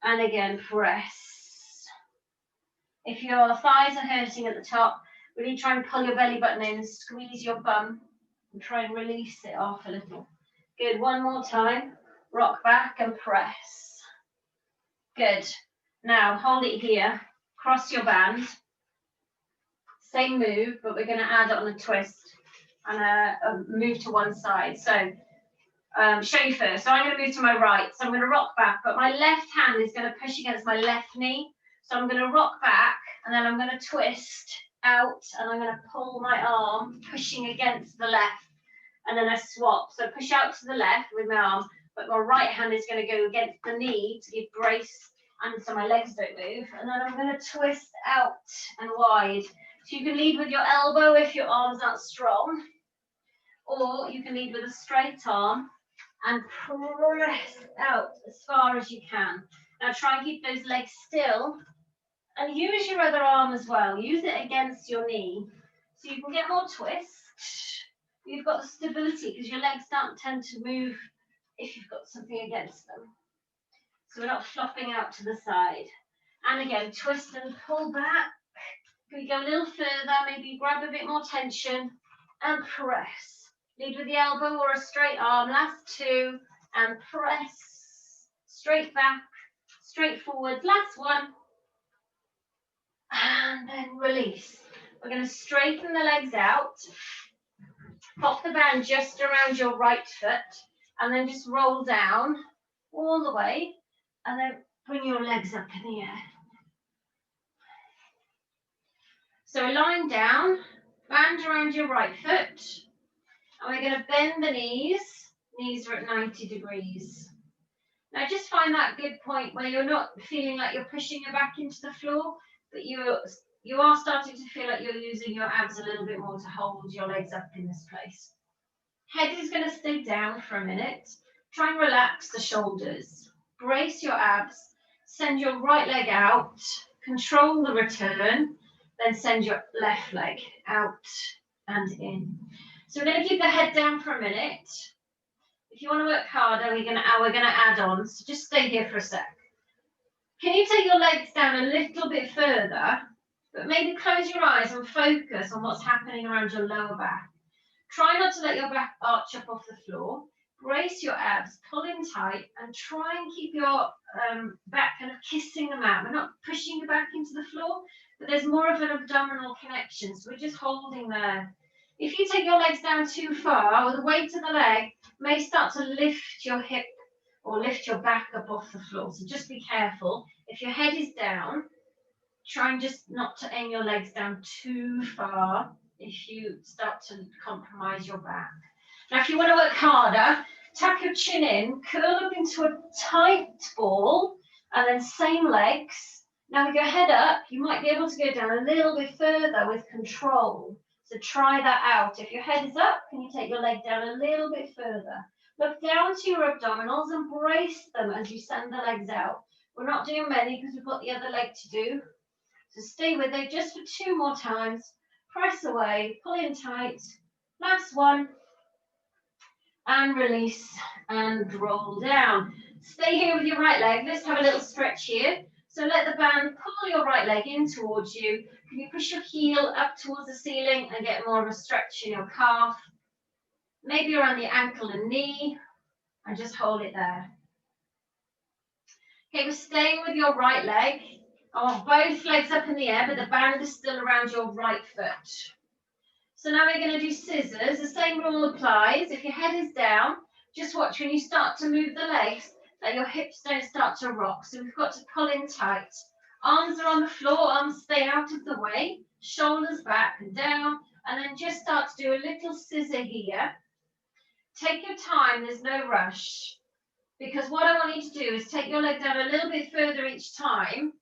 And again, press. If your thighs are hurting at the top, really try and pull your belly button in, squeeze your bum, and try and release it off a little. Good, one more time. Rock back and press. Good. Now, hold it here. Cross your band. Same move, but we're going to add on a twist and a move to one side. So, show you first. So I'm going to move to my right. So I'm going to rock back, but my left hand is going to push against my left knee. So I'm going to rock back, and then I'm going to twist out, and I'm going to pull my arm, pushing against the left, and then I swap. So push out to the left with my arm, but my right hand is going to go against the knee to give brace, and so my legs don't move. And then I'm going to twist out and wide. So you can lead with your elbow if your arm's not strong, or you can lead with a straight arm and press out as far as you can. Now try and keep those legs still, and use your other arm as well. Use it against your knee so you can get more twist. You've got the stability because your legs don't tend to move if you've got something against them. So we're not flopping out to the side. And again, twist and pull back. We go a little further, maybe grab a bit more tension and press. Lead with the elbow or a straight arm. Last two, and press. Straight back, straight forward. Last one. And then release. We're going to straighten the legs out. Pop the band just around your right foot, and then just roll down all the way, and then bring your legs up in the air. So lying down, band around your right foot, and we're going to bend the knees. Knees are at 90 degrees. Now just find that good point where you're not feeling like you're pushing your back into the floor, but you are starting to feel like you're using your abs a little bit more to hold your legs up in this place. Head is going to stay down for a minute. Try and relax the shoulders. Brace your abs. Send your right leg out. Control the return. Then send your left leg out and in. So we're going to keep the head down for a minute. If you want to work harder, we're going to add on. So just stay here for a sec. Can you take your legs down a little bit further, but maybe close your eyes and focus on what's happening around your lower back. Try not to let your back arch up off the floor. Brace your abs, pull in tight, and try and keep your back kind of kissing the mat. We're not pushing your back into the floor, but there's more of an abdominal connection, so we're just holding there. If you take your legs down too far, the weight of the leg may start to lift your hip or lift your back up off the floor, so just be careful. If your head is down, try and just not to aim your legs down too far if you start to compromise your back. Now, if you want to work harder, tuck your chin in, curl up into a tight ball, and then same legs. Now, with your head up, you might be able to go down a little bit further with control. So try that out. If your head is up, can you take your leg down a little bit further? Look down to your abdominals and brace them as you send the legs out. We're not doing many because we've got the other leg to do. So stay with it just for 2 more times. Press away, pull in tight. Last one. And release and roll down. Stay here with your right leg. Let's have a little stretch here. So let the band pull your right leg in towards you. Can you push your heel up towards the ceiling and get more of a stretch in your calf? Maybe around the ankle and knee, and just hold it there. Okay, we're staying with your right leg. I want both legs up in the air, but the band is still around your right foot. So now we're going to do scissors. The same rule applies. If your head is down, just watch when you start to move the legs that your hips don't start to rock. So we've got to pull in tight. Arms are on the floor, arms stay out of the way, shoulders back and down, and then just start to do a little scissor here. Take your time, there's no rush, because what I want you to do is take your leg down a little bit further each time,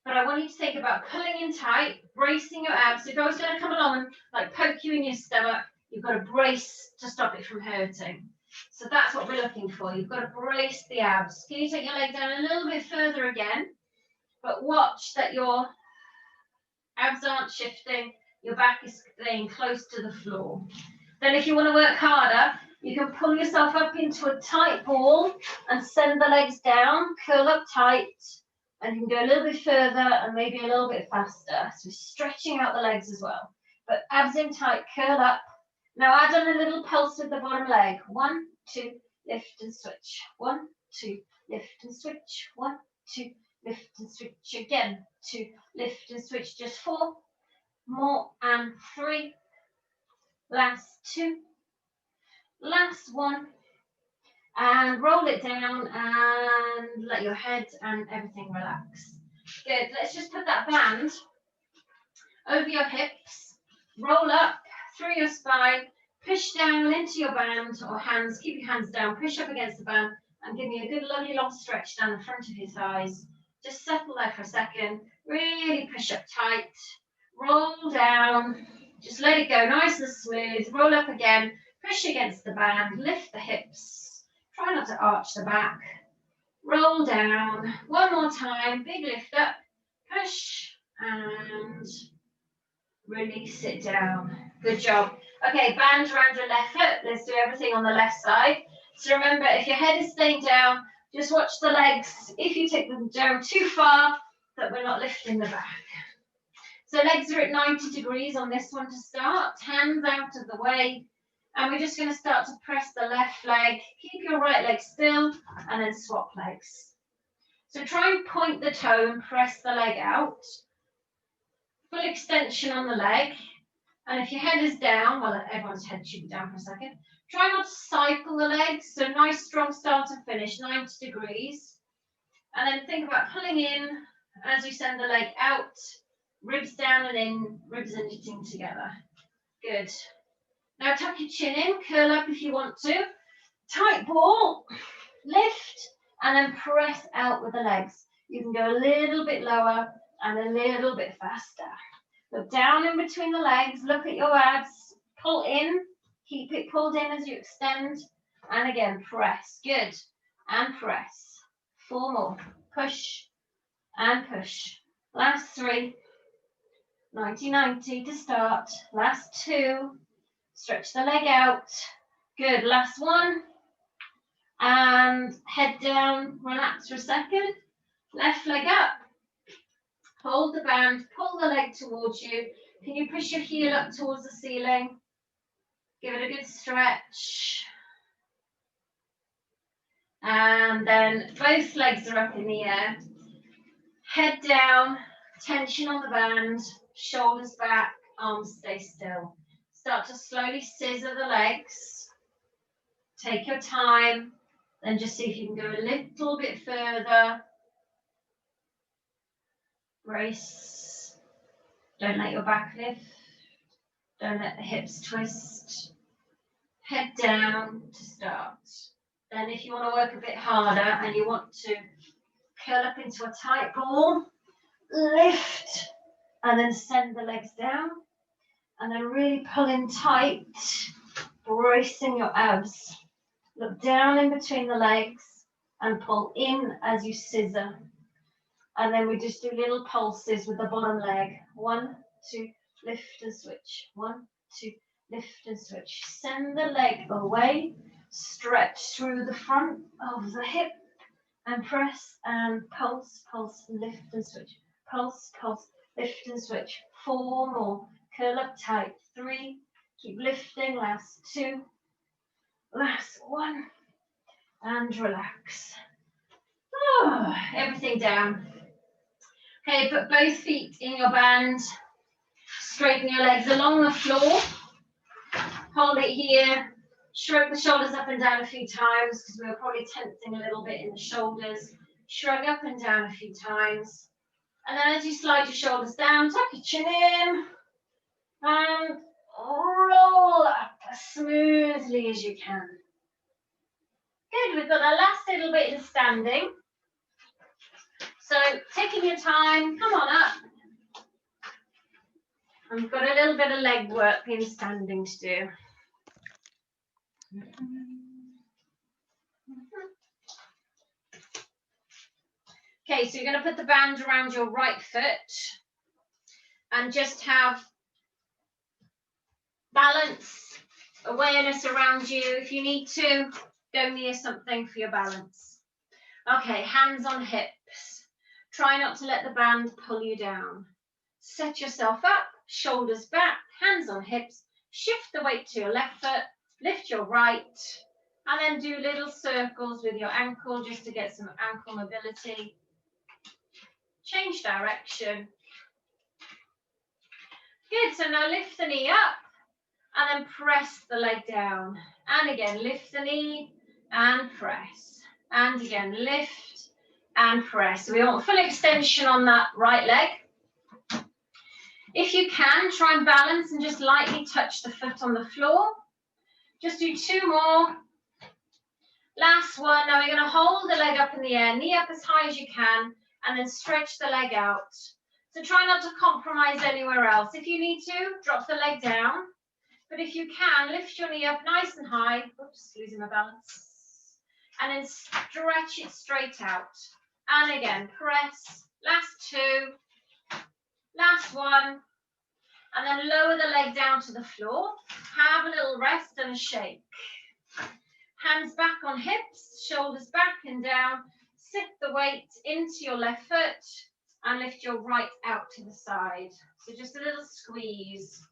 but I want you to think about pulling in tight, bracing your abs. If I was going to come along and like poke you in your stomach, you've got to brace to stop it from hurting. So that's what we're looking for. You've got to brace the abs. Can you take your leg down a little bit further again? But watch that you're Abs aren't shifting. Your back is staying close to the floor. Then if you want to work harder, you can pull yourself up into a tight ball and send the legs down, curl up tight, and you can go a little bit further and maybe a little bit faster. So stretching out the legs as well. But abs in tight, curl up. Now add on a little pulse with the bottom leg. 1, 2, lift and switch. 1, 2, lift and switch. 1, 2, lift and switch again. 2, lift and switch. Just 4 more and 3. Last 2. Last 1. And roll it down and let your head and everything relax. Good. Let's just put that band over your hips. Roll up through your spine. Push down into your band or hands. Keep your hands down. Push up against the band and give me a good lovely long stretch down the front of your thighs. Just settle there for a second. Really push up tight. Roll down. Just let it go nice and smooth. Roll up again. Push against the band. Lift the hips. Try not to arch the back. Roll down. One more time. Big lift up. Push and release it down. Good job. Okay, band around your left foot. Let's do everything on the left side. So remember, if your head is staying down, just watch the legs. If you take them down too far, that we're not lifting the back. So legs are at 90 degrees on this one to start. Hands out of the way. And we're just going to start to press the left leg. Keep your right leg still and then swap legs. So try and point the toe and press the leg out. Full extension on the leg. And if your head is down, well, everyone's head should be down for a second. Try not to cycle the legs. So nice strong start and finish, 90 degrees. And then think about pulling in as you send the leg out. Ribs down and in, ribs and knitting together. Good. Now tuck your chin in, curl up if you want to. Tight ball, lift, and then press out with the legs. You can go a little bit lower and a little bit faster. Look down in between the legs, look at your abs, pull in, keep it pulled in as you extend, and again, press. Good. And press. 4 more. Push and push. Last 3. 90-90 to start. Last 2. Stretch the leg out. Good. Last 1. And head down. Relax for a second. Left leg up. Hold the band. Pull the leg towards you. Can you push your heel up towards the ceiling? Give it a good stretch. And then both legs are up in the air. Head down. Tension on the band. Shoulders back. Arms stay still. Start to slowly scissor the legs. Take your time. Then just see if you can go a little bit further. Brace. Don't let your back lift. Don't let the hips twist. Head down to start. Then if you want to work a bit harder and you want to curl up into a tight ball, lift and then send the legs down. And then really pull in tight, bracing your abs. Look down in between the legs and pull in as you scissor. And then we just do little pulses with the bottom leg. 1, 2, lift and switch. 1, 2, lift and switch. Send the leg away, stretch through the front of the hip and press and pulse, pulse, lift and switch. Pulse, pulse, lift and switch. 4 more. Curl up tight. 3. Keep lifting. Last 2. Last 1. And relax. Oh, everything down. Okay, put both feet in your band. Straighten your legs along the floor. Hold it here. Shrug the shoulders up and down a few times because we were probably tensing a little bit in the shoulders. Shrug up and down a few times. And then as you slide your shoulders down, tuck your chin in. And roll up as smoothly as you can. Good, we've got the last little bit in standing. So taking your time, come on up. And we've got a little bit of leg work in standing to do. Okay, so you're going to put the band around your right foot. and just have balance, awareness around you. If you need to, go near something for your balance. Okay, hands on hips. Try not to let the band pull you down. Set yourself up, shoulders back, hands on hips. Shift the weight to your left foot, lift your right, and then do little circles with your ankle just to get some ankle mobility. Change direction. Good, so now lift the knee up and then press the leg down. And again, lift the knee and press. And again, lift and press. So we want full extension on that right leg. If you can, try and balance and just lightly touch the foot on the floor. Just do 2 more. Last one. Now we're going to hold the leg up in the air, knee up as high as you can, and then stretch the leg out. So try not to compromise anywhere else. If you need to, drop the leg down. But if you can, lift your knee up nice and high. Oops, losing my balance. And then stretch it straight out. And again, press. Last 2. Last one. And then lower the leg down to the floor. Have a little rest and a shake. Hands back on hips, shoulders back and down. Sit the weight into your left foot and lift your right out to the side. So just a little squeeze.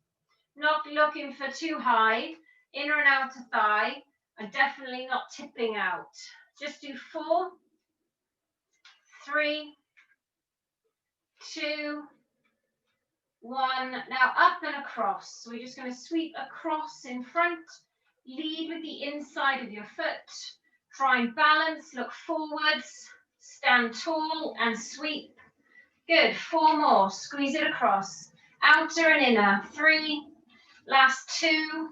Not looking for too high, inner and outer thigh, and definitely not tipping out. Just do 4, 3, 2, 1. Now up and across. So we're just going to sweep across in front. Lead with the inside of your foot. Try and balance, look forwards, stand tall and sweep. Good, 4 more. Squeeze it across. Outer and inner. 3. Last 2.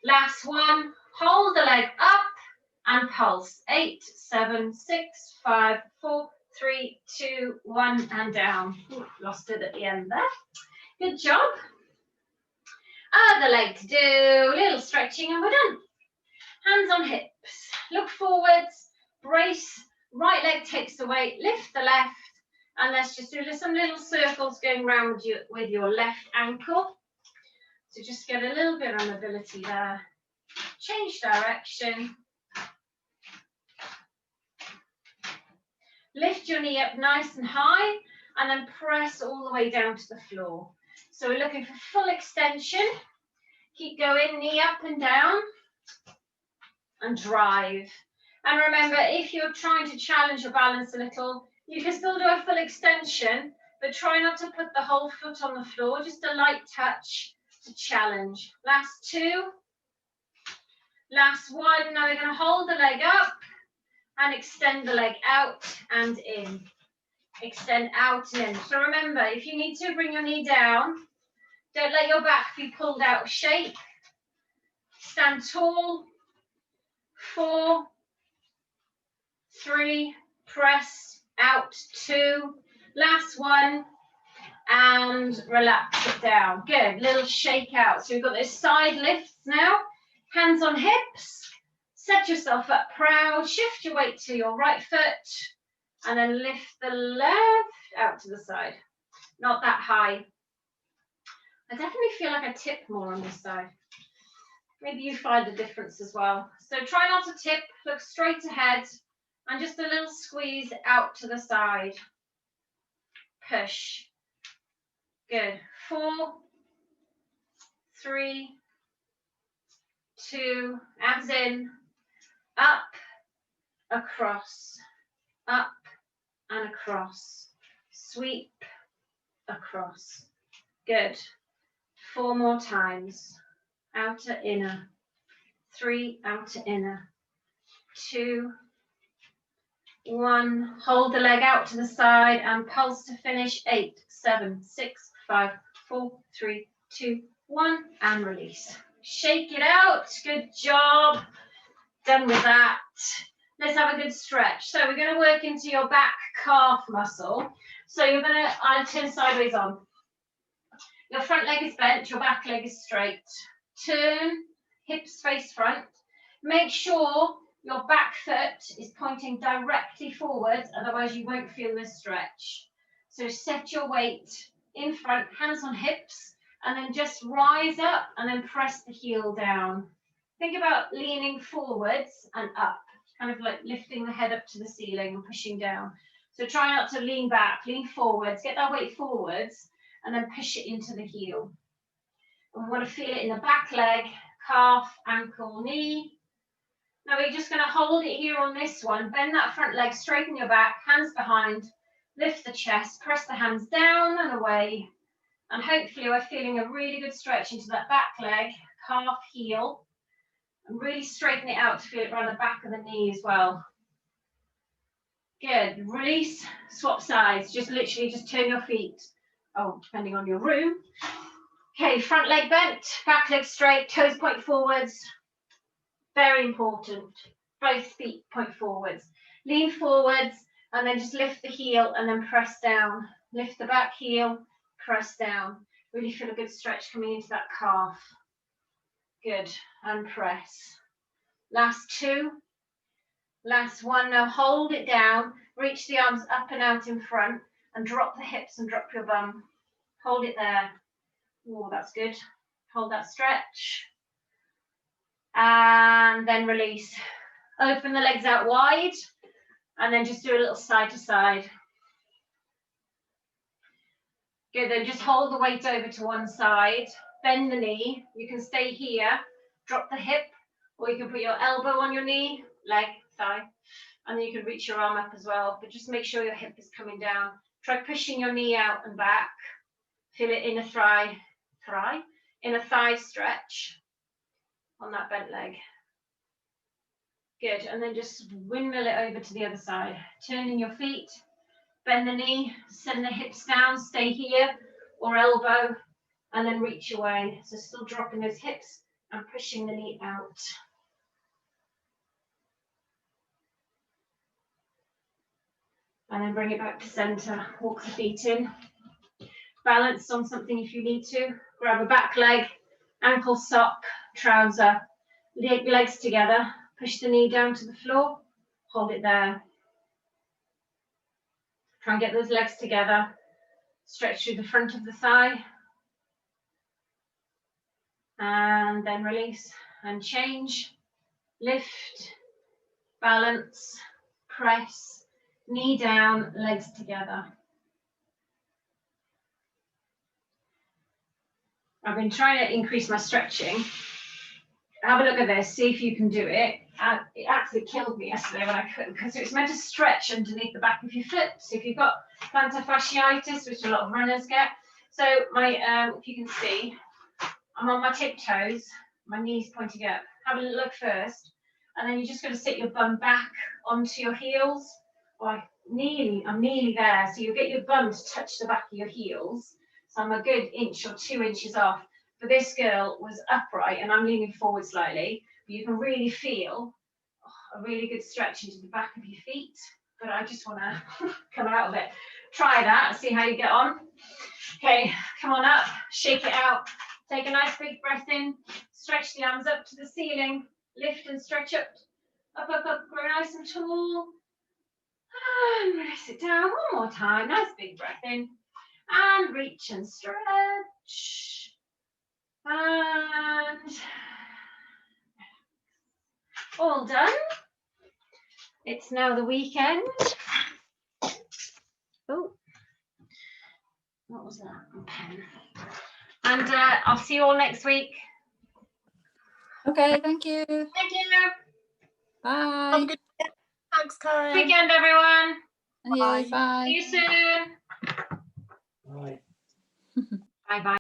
Last 1. Hold the leg up and pulse. 8, 7, 6, 5, 4, 3, 2, 1, and down. Ooh, lost it at the end there. Good job. Other leg to do. A little stretching and we're done. Hands on hips. Look forwards. Brace. Right leg takes the weight. Lift the left. And let's just do some little circles going around you with your left ankle. So just get a little bit of mobility there. Change direction. Lift your knee up nice and high and then press all the way down to the floor. So we're looking for full extension. Keep going, knee up and down and drive. And remember, if you're trying to challenge your balance a little, you can still do a full extension, but try not to put the whole foot on the floor, just a light touch to challenge. Last 2. Last 1. Now we're going to hold the leg up and extend the leg out and in. Extend out and in. So remember, if you need to, bring your knee down. Don't let your back be pulled out of shape. Stand tall. 4, 3, press out. 2, last 1, and relax it down. Good, little shake out. So we've got those side lifts now. Hands on hips. Set yourself up proud. Shift your weight to your right foot, and then lift the left out to the side. Not that high. I definitely feel like I tip more on this side. Maybe you find the difference as well. So try not to tip, look straight ahead, and just a little squeeze out to the side. Push. Good. 4, 3, 2, abs in, up, across, up and across, sweep, across. Good. 4 more times. Outer, inner. 3, outer, inner. 2, 1. Hold the leg out to the side and pulse to finish. 8, 7, 6, 5, 4, 3, 2, 1, and release. Shake it out. Good job. Done with that. Let's have a good stretch. So we're going to work into your back calf muscle. So you're going to, I'll turn sideways on. Your front leg is bent, your back leg is straight. Turn, hips face front. Make sure your back foot is pointing directly forward, otherwise you won't feel the stretch. So set your weight in front, hands on hips, and then just rise up and then press the heel down. Think about leaning forwards and up, kind of like lifting the head up to the ceiling and pushing down. So try not to lean back, lean forwards, get that weight forwards, and then push it into the heel. And we want to feel it in the back leg, calf, ankle, knee. Now we're just going to hold it here on this one, bend that front leg, straighten your back, hands behind, lift the chest, press the hands down and away. And hopefully we're feeling a really good stretch into that back leg, calf, heel. And really straighten it out to feel it around the back of the knee as well. Good. Release, swap sides. Just literally just turn your feet. Oh, depending on your room. Okay, front leg bent, back leg straight, toes point forwards. Very important. Both feet point forwards. Lean forwards and then just lift the heel and then press down. Lift the back heel, press down. Really feel a good stretch coming into that calf. Good. And press. Last two. Last one. Now hold it down. Reach the arms up and out in front and drop the hips and drop your bum. Hold it there. Oh, that's good. Hold that stretch. And then release. Open the legs out wide and then just do a little side to side. Good, then just hold the weight over to one side, bend the knee. You can stay here, drop the hip, or you can put your elbow on your knee, leg, thigh, and then you can reach your arm up as well, but just make sure your hip is coming down. Try pushing your knee out and back. Feel it in a thigh stretch on that bent leg. Good, and then just windmill it over to the other side. Turning your feet, bend the knee, send the hips down, stay here, or elbow, and then reach away. So still dropping those hips and pushing the knee out. And then bring it back to center, walk the feet in. Balance on something if you need to. Grab a back leg, ankle sock, trouser, legs together. Push the knee down to the floor, hold it there. Try and get those legs together. Stretch through the front of the thigh. And then release and change. Lift, balance, press, knee down, legs together. I've been trying to increase my stretching. Have a look at this, see if you can do it. It actually killed me yesterday when I couldn't, because it's meant to stretch underneath the back of your foot. So if you've got plantar fasciitis, which a lot of runners get. So if you can see, I'm on my tiptoes, my knees pointing up. Have a look first, and then you're just going to sit your bum back onto your heels. I'm nearly there. So you get your bum to touch the back of your heels. So I'm a good inch or 2 inches off. But this girl was upright, and I'm leaning forward slightly. But you can really feel a really good stretch into the back of your feet. But I just want to come out of it. Try that, see how you get on. Okay, come on up, shake it out. Take a nice big breath in. Stretch the arms up to the ceiling. Lift and stretch up, up, grow nice and tall. And release it down one more time. Nice big breath in. And reach and stretch. And all done. It's now the weekend. Oh, what was that? A pen. And I'll see you all next week. Okay, thank you. Thank you. Bye. Have a good day. Thanks, Karren. Weekend, everyone. And you, Bye. bye. See you soon. Bye. Bye bye.